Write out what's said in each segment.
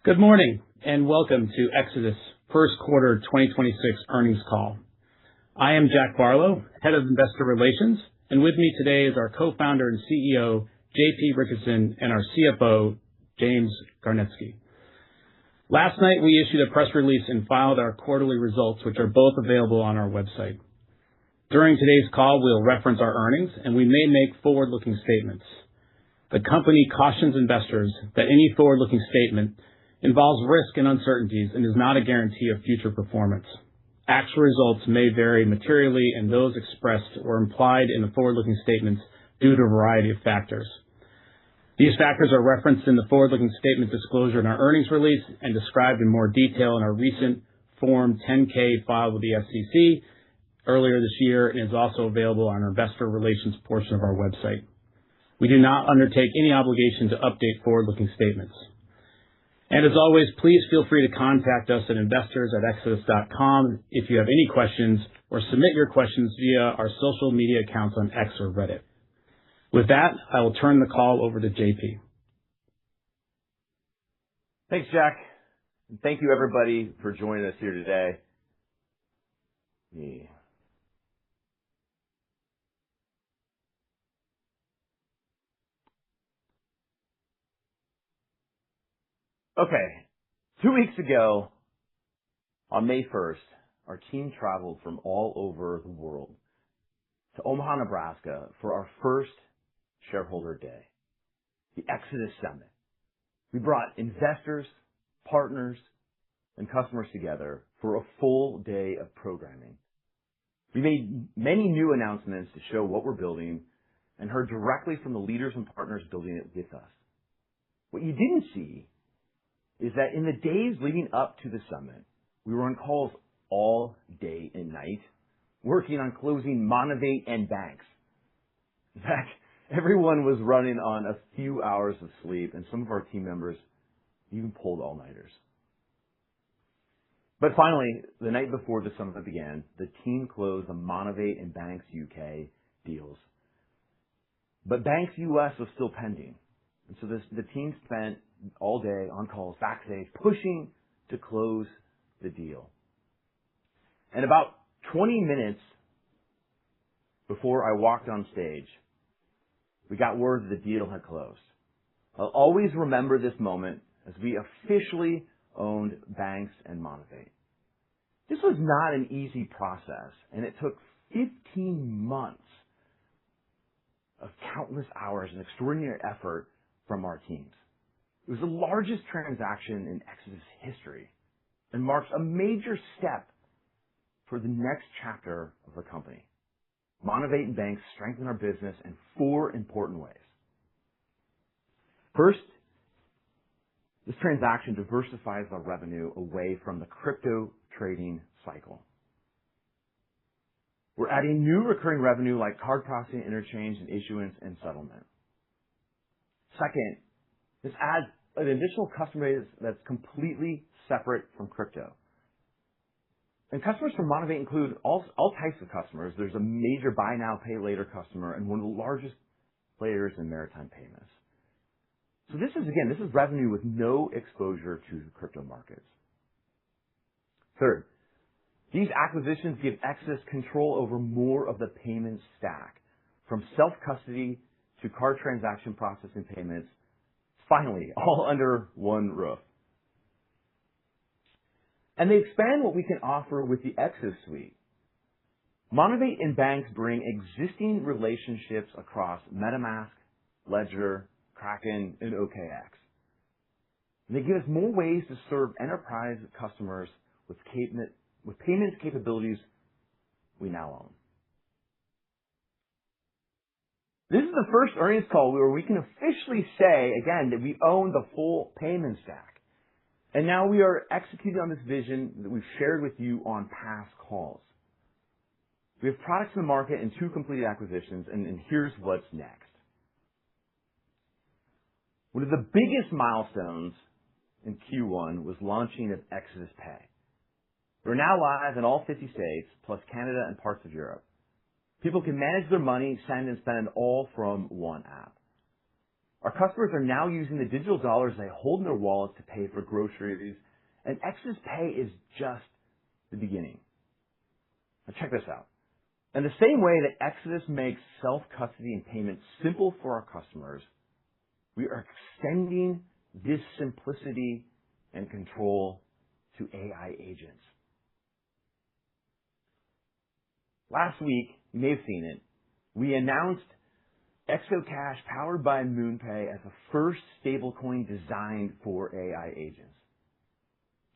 Good morning, and welcome to Exodus first quarter 2026 earnings call. I am Jack Barlow, Head of Investor Relations, and with me today is our Co-founder and CEO, JP Richardson, and our CFO, James Garnetsky. Last night, we issued a press release and filed our quarterly results, which are both available on our website. During today's call, we'll reference our earnings, and we may make forward-looking statements. The company cautions investors that any forward-looking statement involves risk and uncertainties and is not a guarantee of future performance. Actual results may vary materially, and those expressed or implied in the forward-looking statements due to a variety of factors. These factors are referenced in the forward-looking statement disclosure in our earnings release and described in more detail in our recent Form 10-K filed with the SEC earlier this year, and is also available on our investor relations portion of our website. We do not undertake any obligation to update forward-looking statements. And as always, please feel free to contact us at investors@exodus.com if you have any questions, or submit your questions via our social media accounts on X or Reddit. With that, I will turn the call over to JP. Thanks, Jack. And thank you, everybody, for joining us here today. Okay, 2 weeks ago, on May 1st, our team traveled from all over the world to Omaha, Nebraska for our first shareholder day, the Exodus Summit. We brought investors, partners, and customers together for a full day of programming. We made many new announcements to show what we're building and heard directly from the leaders and partners building it with us. What you didn't see is that in the days leading up to the summit, we were on calls all day and night, working on closing Monavate and banks. In fact, everyone was running on a few hours of sleep, and some of our team members even pulled all-nighters. But finally, the night before the summit began, the team closed the Monavate and Banks UK deals. But Banks US was still pending. And so the team spent all day on calls backstage, pushing to close the deal. And about 20 minutes before I walked on stage, we got word that the deal had closed. I'll always remember this moment as we officially owned Banks and Monavate. This was not an easy process, and it took 15 months of countless hours and extraordinary effort from our teams. It was the largest transaction in Exodus history and marks a major step for the next chapter of the company. Monavate and Banks strengthen our business in 4 important ways. First, this transaction diversifies our revenue away from the crypto trading cycle. We're adding new recurring revenue like card processing, interchange, and issuance and settlement. Second, this adds an additional customer base that's completely separate from crypto. And customers from Monavate include all types of customers. There's a major buy now, pay later customer and one of the largest players in maritime payments. So this is revenue with no exposure to the crypto markets. Third, these acquisitions give Exodus control over more of the payment stack, from self-custody to card transaction processing payments, finally, all under one roof. And they expand what we can offer with the Exodus suite. Monavate and Banks bring existing relationships across MetaMask, Ledger, Kraken, and OKX. And they give us more ways to serve enterprise customers with payments capabilities we now own. This is the first earnings call where we can officially say, again, that we own the full payment stack. And now we are executing on this vision that we've shared with you on past calls. We have products in the market and 2 completed acquisitions, and here's what's next. One of the biggest milestones in Q1 was launching of Exodus Pay. We're now live in all 50 states, plus Canada and parts of Europe. People can manage their money, send and spend all from one app. Our customers are now using the digital dollars they hold in their wallets to pay for groceries, and Exodus Pay is just the beginning. Now check this out. In the same way that Exodus makes self-custody and payments simple for our customers, we are extending this simplicity and control to AI agents. Last week, you may have seen it, we announced ExoCash powered by MoonPay as the first stablecoin designed for AI agents.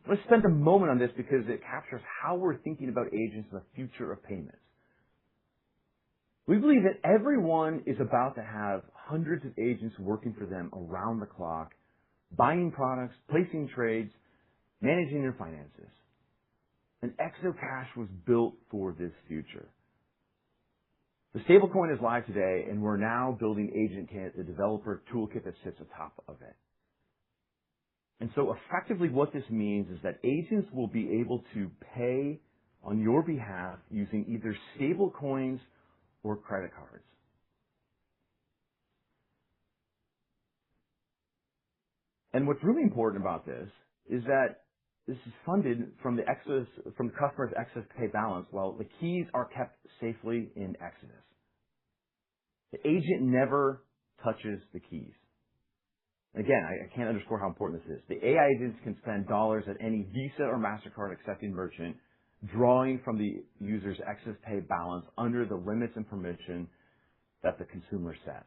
Let's spend a moment on this because it captures how we're thinking about agents in the future of payments. We believe that everyone is about to have hundreds of agents working for them around the clock, buying products, placing trades, managing their finances. And ExoCash was built for this future. The stablecoin is live today, and we're now building AgentKit, the developer toolkit that sits atop of it. And so effectively what this means is that agents will be able to pay on your behalf using either stablecoins or credit cards. And what's really important about this is that this is funded from the customer's Exodus Pay balance, while the keys are kept safely in Exodus. The agent never touches the keys. Again, I can't underscore how important this is. The AI agents can spend dollars at any Visa or MasterCard accepting merchant, drawing from the user's Exodus Pay balance under the limits and permission that the consumer sets.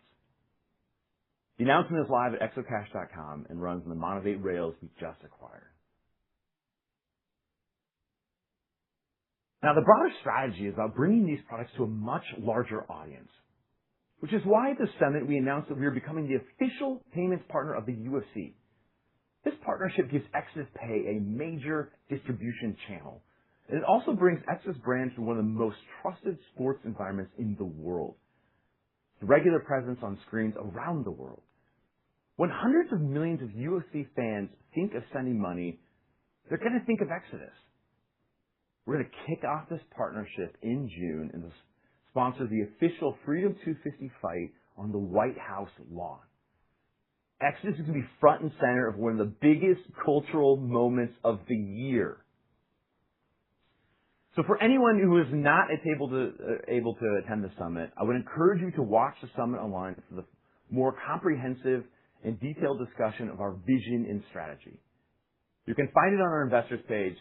The announcement is live at exocash.com and runs on the Motivate rails we just acquired. Now, the broader strategy is about bringing these products to a much larger audience, which is why at the summit we announced that we are becoming the official payments partner of the UFC. This partnership gives Exodus Pay a major distribution channel, and it also brings Exodus brands to one of the most trusted sports environments in the world, the regular presence on screens around the world. When hundreds of millions of UFC fans think of sending money, they're going to think of Exodus. We're going to kick off this partnership in June and sponsor the official Freedom 250 fight on the White House lawn. Exodus is going to be front and center of one of the biggest cultural moments of the year. So for anyone who is not able to attend the summit, I would encourage you to watch the summit online for the more comprehensive and detailed discussion of our vision and strategy. You can find it on our investors page.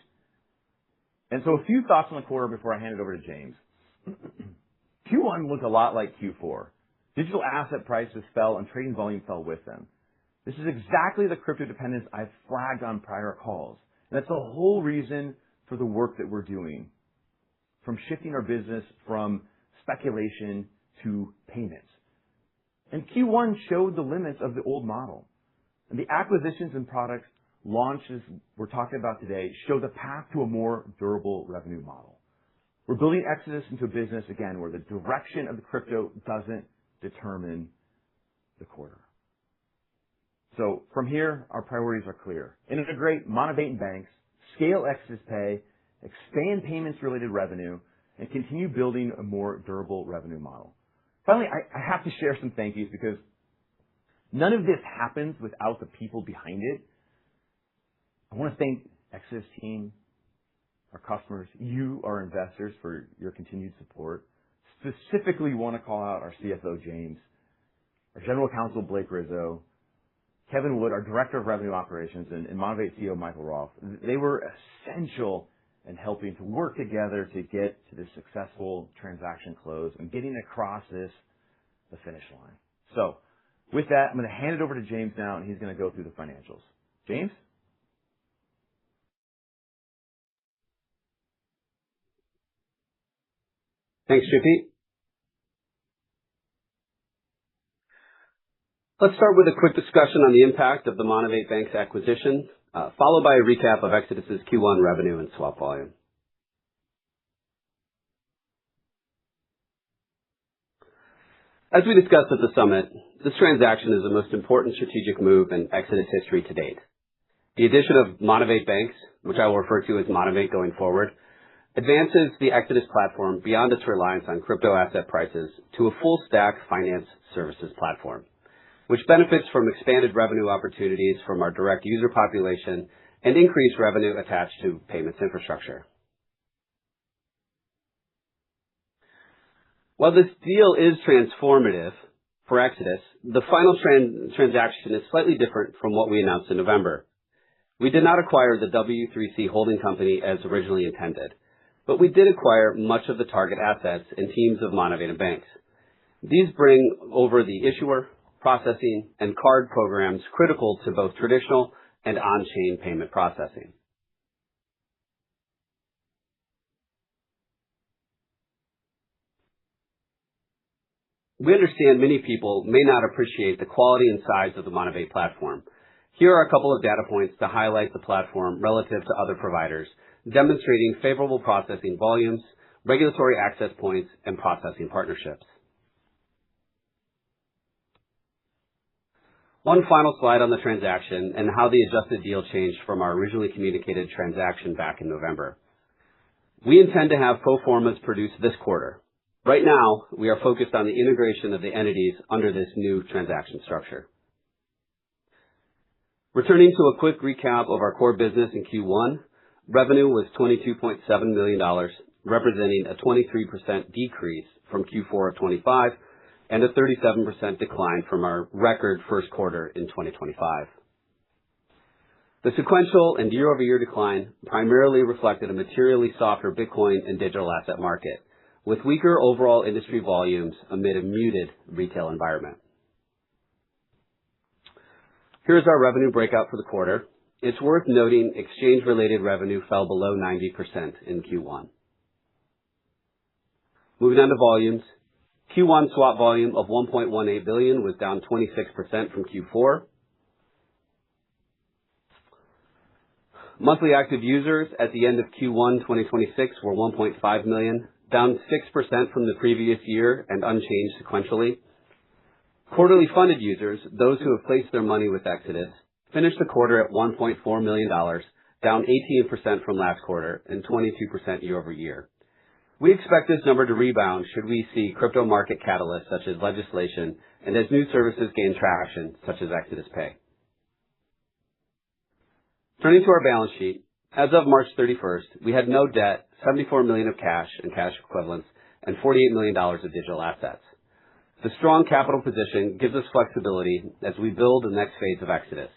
And so a few thoughts on the quarter before I hand it over to James. Q1 looked a lot like Q4. Digital asset prices fell and trading volume fell with them. This is exactly the crypto dependence I've flagged on prior calls. And that's the whole reason for the work that we're doing, from shifting our business from speculation to payments. And Q1 showed the limits of the old model. And the acquisitions and products launches we're talking about today show the path to a more durable revenue model. We're building Exodus into a business, again, where the direction of the crypto doesn't determine the quarter. So from here, our priorities are clear. Integrate Motivate banks, scale Exodus Pay, expand payments-related revenue, and continue building a more durable revenue model. Finally, I have to share some thank yous because none of this happens without the people behind it. I want to thank Exodus team, our customers, you, our investors, for your continued support. Specifically want to call out our CFO, James, our General Counsel, Blake Rizzo, Kevin Wood, our Director of Revenue Operations, and Motivate CEO, Michael Roth. They were essential in helping to work together to get to this successful transaction close and getting across the finish line. So with that, I'm going to hand it over to James now, and he's going to go through the financials. James? Thanks, JP. Let's start with a quick discussion on the impact of the Motivate Banks acquisition, followed by a recap of Exodus's Q1 revenue and swap volume. As we discussed at the summit, this transaction is the most important strategic move in Exodus history to date. The addition of Motivate Banks, which I will refer to as Motivate going forward, advances the Exodus platform beyond its reliance on crypto asset prices to a full stack finance services platform. which benefits from expanded revenue opportunities from our direct user population and increased revenue attached to payments infrastructure. While this deal is transformative for Exodus, the final transaction is slightly different from what we announced in November. We did not acquire the W3C holding company as originally intended, but we did acquire much of the target assets and teams of motivated banks. These bring over the issuer, processing, and card programs critical to both traditional and on-chain payment processing. We understand many people may not appreciate the quality and size of the Monavate platform. Here are a couple of data points to highlight the platform relative to other providers, demonstrating favorable processing volumes, regulatory access points, and processing partnerships. One final slide on the transaction and how the adjusted deal changed from our originally communicated transaction back in November. We intend to have pro formas produced this quarter. Right now, we are focused on the integration of the entities under this new transaction structure. Returning to a quick recap of our core business in Q1, revenue was $22.7 million, representing a 23% decrease from Q4 of 25 and a 37% decline from our record first quarter in 2025. The sequential and year-over-year decline primarily reflected a materially softer Bitcoin and digital asset market, with weaker overall industry volumes amid a muted retail environment. Here's our revenue breakout for the quarter. It's worth noting exchange-related revenue fell below 90% in Q1. Moving on to volumes. Q1 swap volume of 1.18 billion was down 26% from Q4. Monthly active users at the end of Q1 2026 were 1.5 million, down 6% from the previous year and unchanged sequentially. Quarterly funded users, those who have placed their money with Exodus, finished the quarter at $1.4 million, down 18% from last quarter and 22% year-over-year. We expect this number to rebound should we see crypto market catalysts such as legislation and as new services gain traction, such as Exodus Pay. Turning to our balance sheet, as of March 31st, we had no debt, $74 million of cash and cash equivalents, and $48 million of digital assets. The strong capital position gives us flexibility as we build the next phase of Exodus.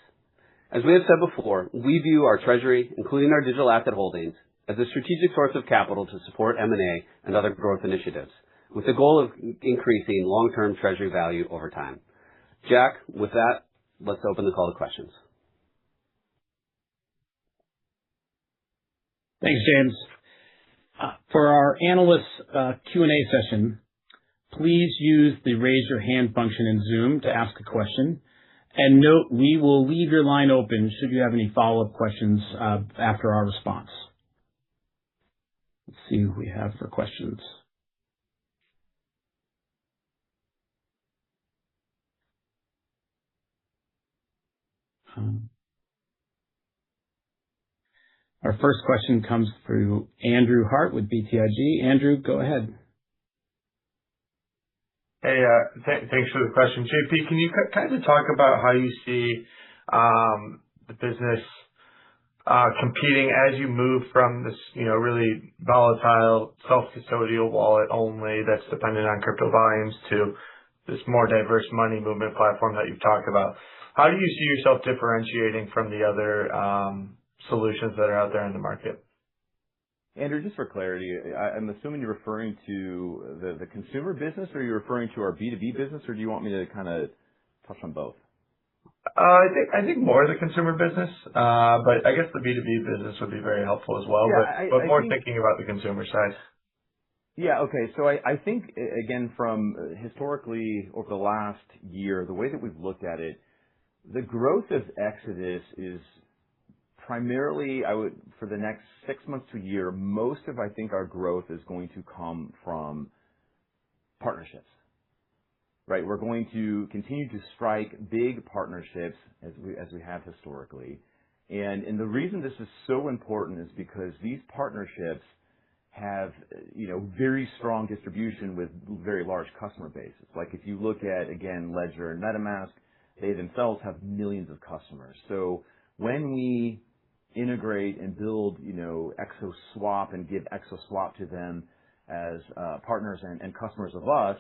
As we have said before, we view our treasury, including our digital asset holdings, as a strategic source of capital to support M&A and other growth initiatives, with the goal of increasing long-term treasury value over time. Jack, with that, let's open the call to questions. Thanks, James. For our analyst Q&A session, please use the raise your hand function in Zoom to ask a question. And note, we will leave your line open should you have any follow-up questions after our response. Let's see who we have for questions. Our first question comes through Andrew Hart with BTIG. Andrew, go ahead. Hey, thanks for the question. JP, can you kind of talk about how you see the business competing as you move from this, really volatile self-custodial wallet only that's dependent on crypto volumes to this more diverse money movement platform that you've talked about? How do you see yourself differentiating from the other solutions that are out there in the market? Andrew, just for clarity, I'm assuming you're referring to the consumer business, or you're referring to our B2B business, or do you want me to kind of touch on both? I think more the consumer business, but I guess the B2B business would be very helpful as well. Yeah, but more thinking about the consumer side. Yeah, okay. So I think, again, from historically over the last year, the way that we've looked at it, the growth of Exodus is primarily, for the next 6 months to a year, most of, I think, our growth is going to come from partnerships, right? We're going to continue to strike big partnerships as we have historically. And the reason this is so important is because these partnerships have, very strong distribution with very large customer bases. Like if you look at, again, Ledger and MetaMask, they themselves have millions of customers. So when we integrate and build, XO and give XO to them as partners and customers of us,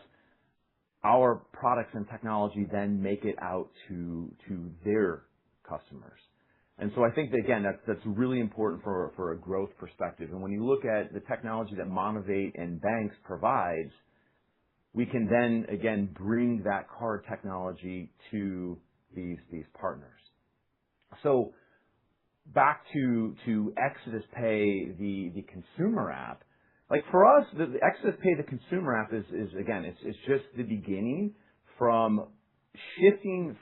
our products and technology then make it out to their customers. And so I think that, again, that's really important for a growth perspective. And when you look at the technology that Monavate and banks provides, we can then, again, bring that card technology to these partners. So back to Exodus Pay, the consumer app. Like for us, the Exodus Pay, the consumer app is again, it's just the beginning from shifting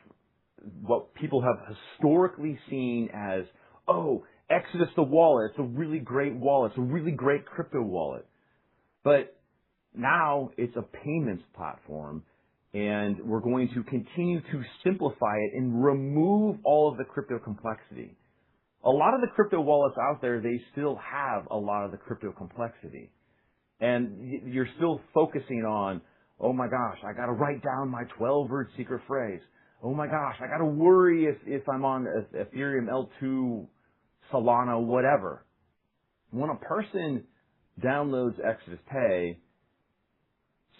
what people have historically seen as, oh, Exodus the wallet, it's a really great wallet, it's a really great crypto wallet. But now it's a payments platform, and we're going to continue to simplify it and remove all of the crypto complexity. A lot of the crypto wallets out there, they still have a lot of the crypto complexity. And you're still focusing on, oh my gosh, I got to write down my 12-word secret phrase. Oh my gosh, I got to worry if I'm on Ethereum L2, Solana, whatever. When a person downloads Exodus Pay,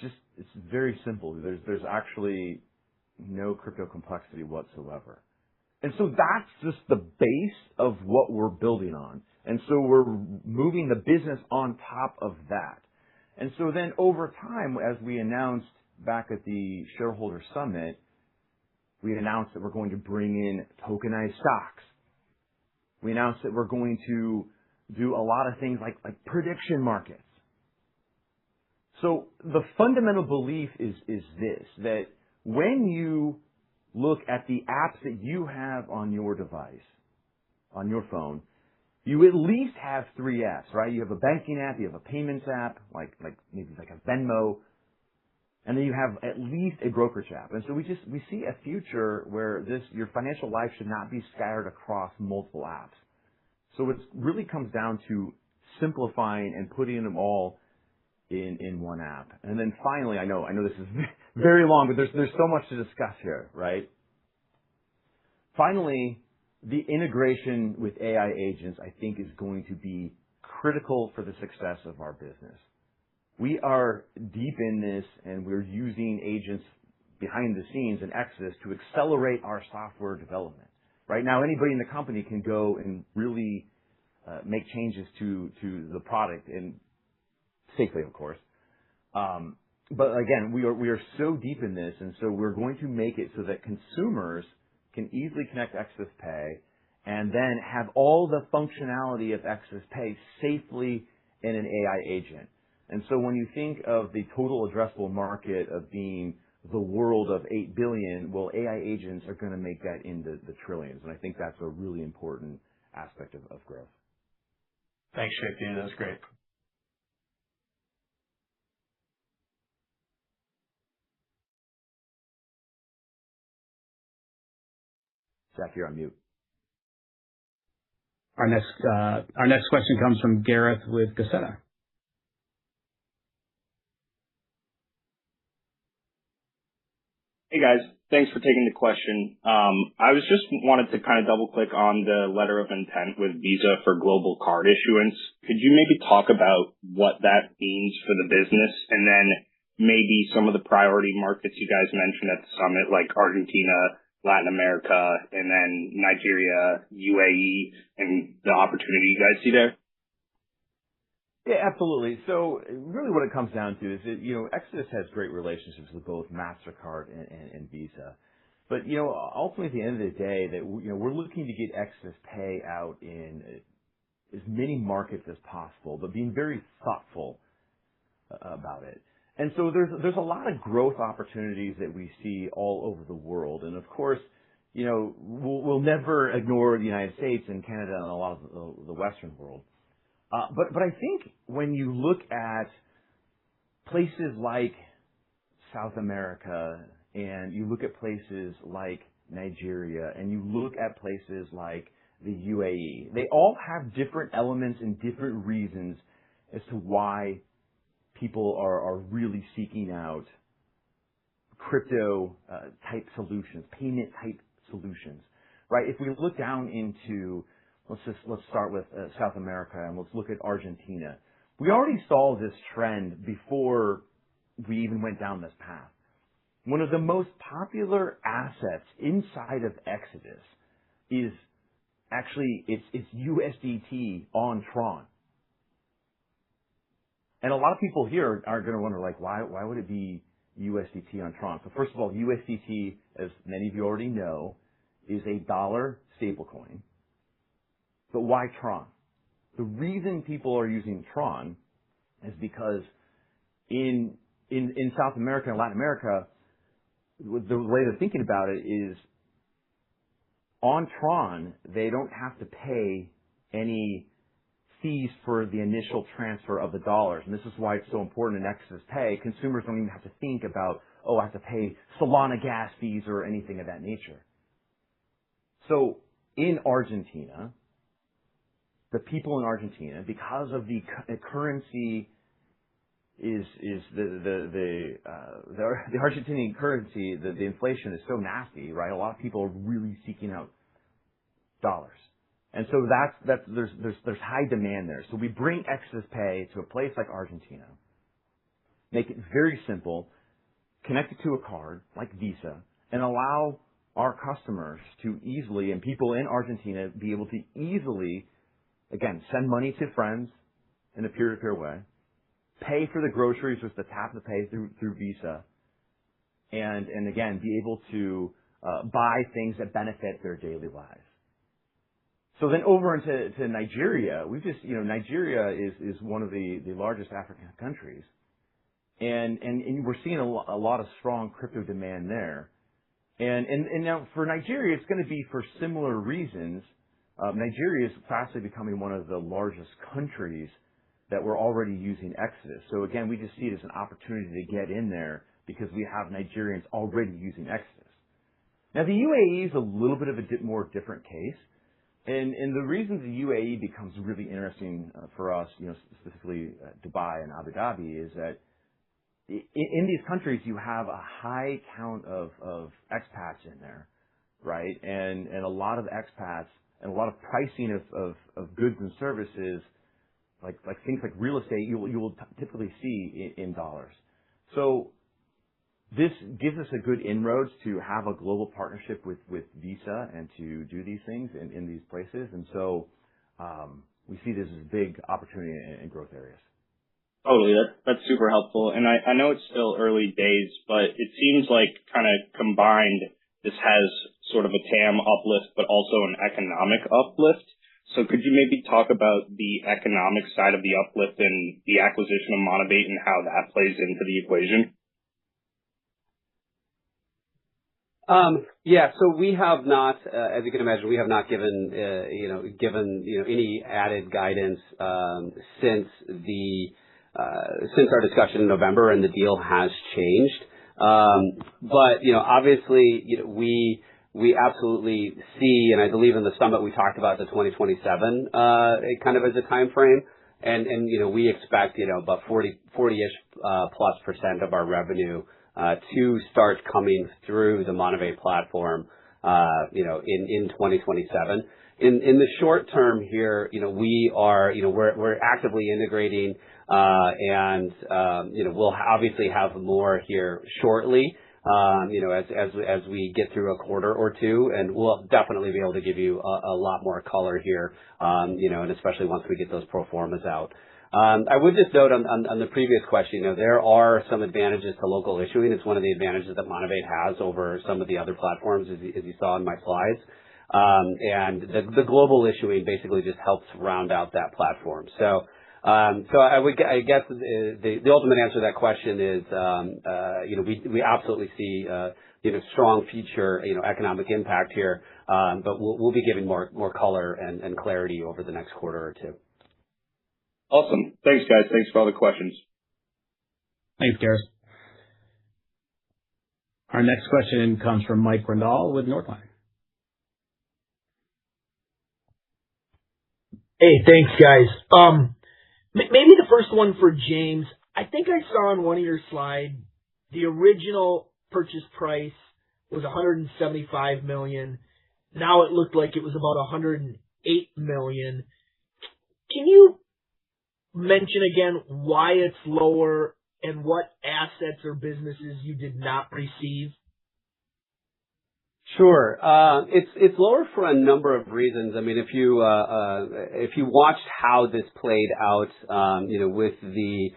it's very simple. There's actually no crypto complexity whatsoever. And so that's just the base of what we're building on. And so we're moving the business on top of that. And so then over time, as we announced back at the shareholder summit, we announced that we're going to bring in tokenized stocks. We announced that we're going to do a lot of things like prediction markets. So the fundamental belief is this, that when you look at the apps that you have on your device, on your phone, you at least have 3 apps, right? You have a banking app, you have a payments app, like maybe like a Venmo, and then you have at least a brokerage app. And so we see a future where your financial life should not be scattered across multiple apps. So it really comes down to simplifying and putting them all in one app. And then finally, I know this is very long, but there's so much to discuss here, right? Finally, the integration with AI agents, I think, is going to be critical for the success of our business. We are deep in this, and we're using agents behind the scenes in Exodus to accelerate our software development. Right now, anybody in the company can go and really make changes to the product, and safely, of course. But again, we are so deep in this, and so we're going to make it so that consumers can easily connect Exodus Pay and then have all the functionality of Exodus Pay safely in an AI agent. And so when you think of the total addressable market of being the world of 8 billion, well, AI agents are going to make that into the trillions. And I think that's a really important aspect of growth. Thanks, JP. That was great. Jack, you're on mute. Our next question comes from Gareth with Gaceta. Hey guys, thanks for taking the question. I was just wanted to kind of double click on the letter of intent with Visa for global card issuance. Could you maybe talk about what that means for the business, and then maybe some of the priority markets you guys mentioned at the summit, like Argentina, Latin America, and then Nigeria, UAE, and the opportunity you guys see there? Yeah, absolutely. So really what it comes down to is that, Exodus has great relationships with both MasterCard and Visa. But, ultimately at the end of the day, that, we're looking to get Exodus Pay out in as many markets as possible, but being very thoughtful about it. And so there's a lot of growth opportunities that we see all over the world. And of course, we'll never ignore the United States and Canada and a lot of the Western world. But I think when you look at places like South America, and you look at places like Nigeria, and you look at places like the UAE, they all have different elements and different reasons as to why people are really seeking out crypto type solutions, payment type solutions, right? If we look down into, let's start with South America, and let's look at Argentina. We already saw this trend before we even went down this path. One of the most popular assets inside of Exodus is actually it's USDT on Tron. And a lot of people here are going to wonder, like, why would it be USDT on Tron? So first of all, USDT, as many of you already know, is a dollar stablecoin. But why Tron? The reason people are using Tron is because in South America and Latin America, the way they're thinking about it is on Tron, they don't have to pay any fees for the initial transfer of the dollars. And this is why it's so important in Exodus Pay. Consumers don't even have to think about, I have to pay Solana gas fees or anything of that nature. So in Argentina, the people in Argentina, because of the currency is the Argentinian currency, the inflation is so nasty, right? A lot of people are really seeking out dollars. And so there's high demand there. So we bring Exodus Pay to a place like Argentina, make it very simple, connect it to a card like Visa, and allow our customers to easily, and people in Argentina, be able to easily, again, send money to friends in a peer-to-peer way, pay for the groceries with the tap to pay through Visa, and again, be able to buy things that benefit their daily lives. So then over into Nigeria, Nigeria is one of the largest African countries, and we're seeing a lot of strong crypto demand there. And now for Nigeria, it's going to be for similar reasons. Nigeria is fastly becoming one of the largest countries that we're already using Exodus. So again, we just see it as an opportunity to get in there because we have Nigerians already using Exodus. Now the UAE is a little bit of a more different case. And the reason the UAE becomes really interesting for us, specifically Dubai and Abu Dhabi, is that in these countries you have a high count of expats in there, right? And a lot of expats and a lot of pricing of goods and services, like things like real estate, you will typically see in dollars. So this gives us a good inroads to have a global partnership with Visa and to do these things in these places. And so we see this as a big opportunity in growth areas. Totally. That's super helpful. And I know it's still early days, but it seems like kind of combined, this has sort of a TAM uplift, but also an economic uplift. So could you maybe talk about the economic side of the uplift and the acquisition of Monavate and how that plays into the equation? So we have not, as you can imagine, we have not given any added guidance since our discussion in November, and the deal has changed. But obviously, we absolutely see, and I believe in the summit we talked about the 2027 kind of as a time frame, and we expect about 40-ish plus% of our revenue to start coming through the Monavate platform, in 2027. In the short term here, we're actively integrating, and we'll obviously have more here shortly, as we get through a quarter or two, and we'll definitely be able to give you a lot more color here, and especially once we get those pro formas out. I would just note on the previous question, there are some advantages to local issuing. It's one of the advantages that Monavate has over some of the other platforms, as you saw in my slides. And the global issuing basically just helps round out that platform. So I guess the ultimate answer to that question is, we absolutely see, strong future, economic impact here. But we'll be giving more color and clarity over the next quarter or two. Awesome. Thanks, guys. Thanks for all the questions. Thanks, Gareth. Our next question comes from Mike Randall with Northline. Hey, thanks, guys. Maybe the first one for James. I think I saw on one of your slides the original purchase price was $175 million. Now it looked like it was about $108 million. Can you mention again why it's lower and what assets or businesses you did not receive? Sure. It's lower for a number of reasons. I mean, if you watched how this played out, with the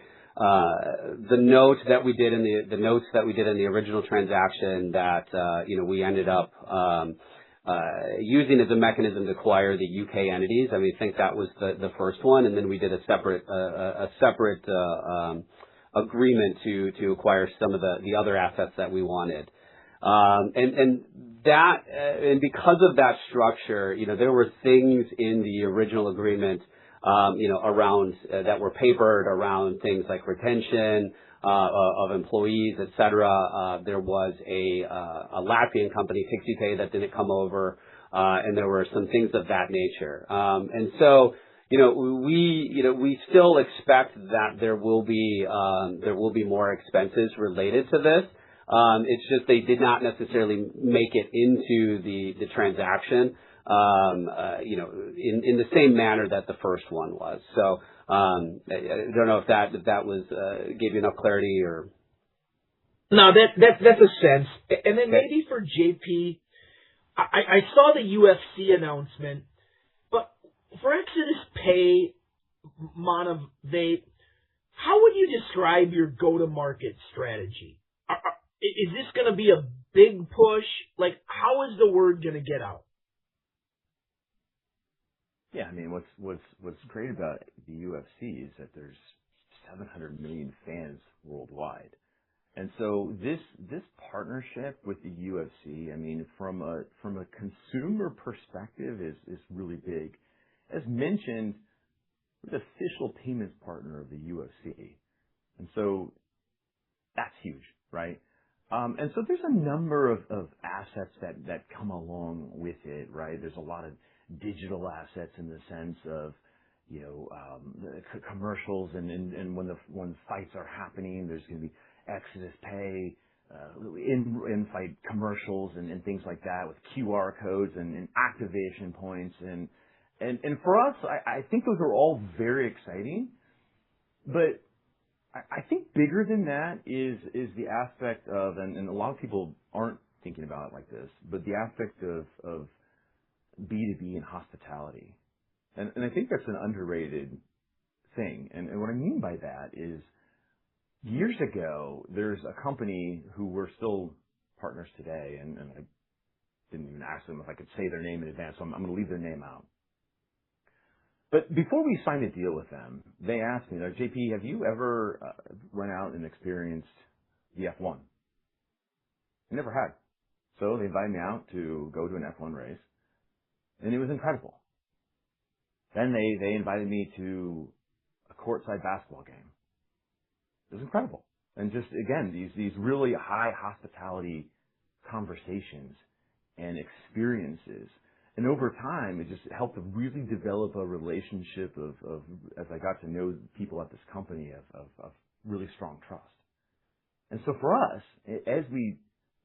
note that we did in the notes that we did in the original transaction that we ended up using as a mechanism to acquire the UK entities. I mean, I think that was the first one, and then we did a separate agreement to acquire some of the other assets that we wanted. And because of that structure, there were things in the original agreement, around that were papered around things like retention of employees, et cetera. There was a Latvian company, PixiePay, that didn't come over, and there were some things of that nature. And so, we still expect that there will be more expenses related to this. It's just they did not necessarily make it into the transaction, in the same manner that the first one was. So, I don't know if that was gave you enough clarity or. No, that's a sense. And then maybe for JP, I saw the UFC announcement, but for Exodus Pay, Monovate, how would you describe your go-to-market strategy? Is this going to be a big push? Like, how is the word going to get out? Yeah, I mean, what's great about the UFC is that there's 700 million fans worldwide, and so this partnership with the UFC, I mean, from a consumer perspective, is really big. As mentioned, we're the official payments partner of the UFC, and so that's huge, right? And so there's a number of assets that come along with it, right? There's a lot of digital assets in the sense of, commercials and when fights are happening, there's going to be Exodus Pay, in-fight commercials and things like that with QR codes and activation points. And for us, I think those are all very exciting, but I think bigger than that is the aspect of, and a lot of people aren't thinking about it like this, but the aspect of B2B and hospitality. And I think that's an underrated thing. And what I mean by that is, years ago, there's a company who we're still partners today, and I didn't even ask them if I could say their name in advance, so I'm going to leave their name out. But before we signed a deal with them, they asked me, JP, have you ever went out and experienced the F1? I never had. So they invited me out to go to an F1 race, and it was incredible. Then they invited me to a courtside basketball game. It was incredible. And just, again, these really high hospitality conversations and experiences. And over time, it just helped to really develop a relationship of as I got to know people at this company, of really strong trust. And so for us, as we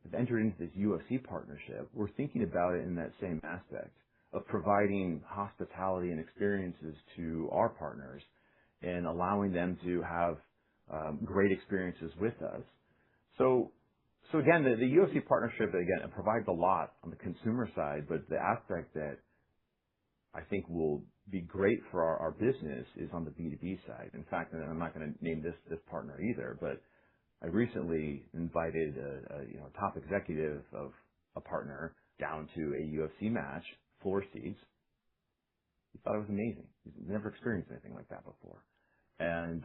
have entered into this UFC partnership, we're thinking about it in that same aspect of providing hospitality and experiences to our partners and allowing them to have great experiences with us. So again, the UFC partnership, again, it provides a lot on the consumer side, but the aspect that I think will be great for our business is on the B2B side. In fact, and I'm not going to name this partner either, but I recently invited a top executive of a partner down to a UFC match, floor seats. He thought it was amazing. He's never experienced anything like that before. And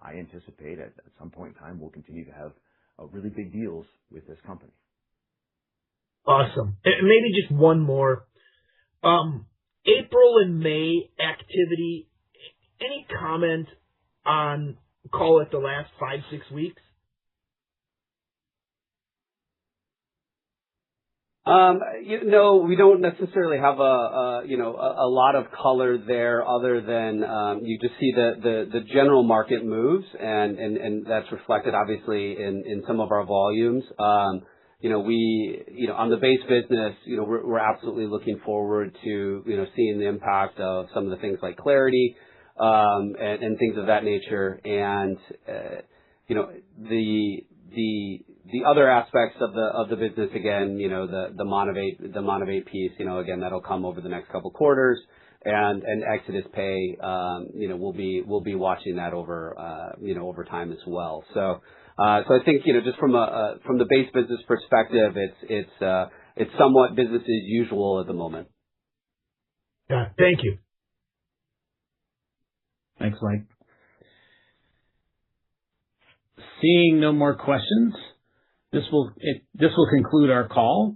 I anticipate at some point in time we'll continue to have really big deals with this company. Awesome. And maybe just one more. April and May activity, any comment on, call it, the last 5-6 weeks? We don't necessarily have a lot of color there other than you just see the general market moves and that's reflected obviously in some of our volumes. On the base business, we're absolutely looking forward to seeing the impact of some of the things like Clarity and things of that nature. And the other aspects of the business, again, the Monavate piece, again, that'll come over the next couple quarters, and Exodus Pay, we'll be watching that over time as well. So I think, just from the base business perspective, it's somewhat business as usual at the moment. Yeah. Thank you. Thanks, Mike. Seeing no more questions, this will conclude our call.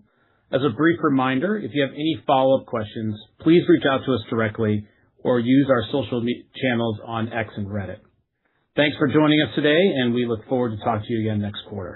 As a brief reminder, if you have any follow-up questions, please reach out to us directly or use our social channels on X and Reddit. Thanks for joining us today, and we look forward to talking to you again next quarter.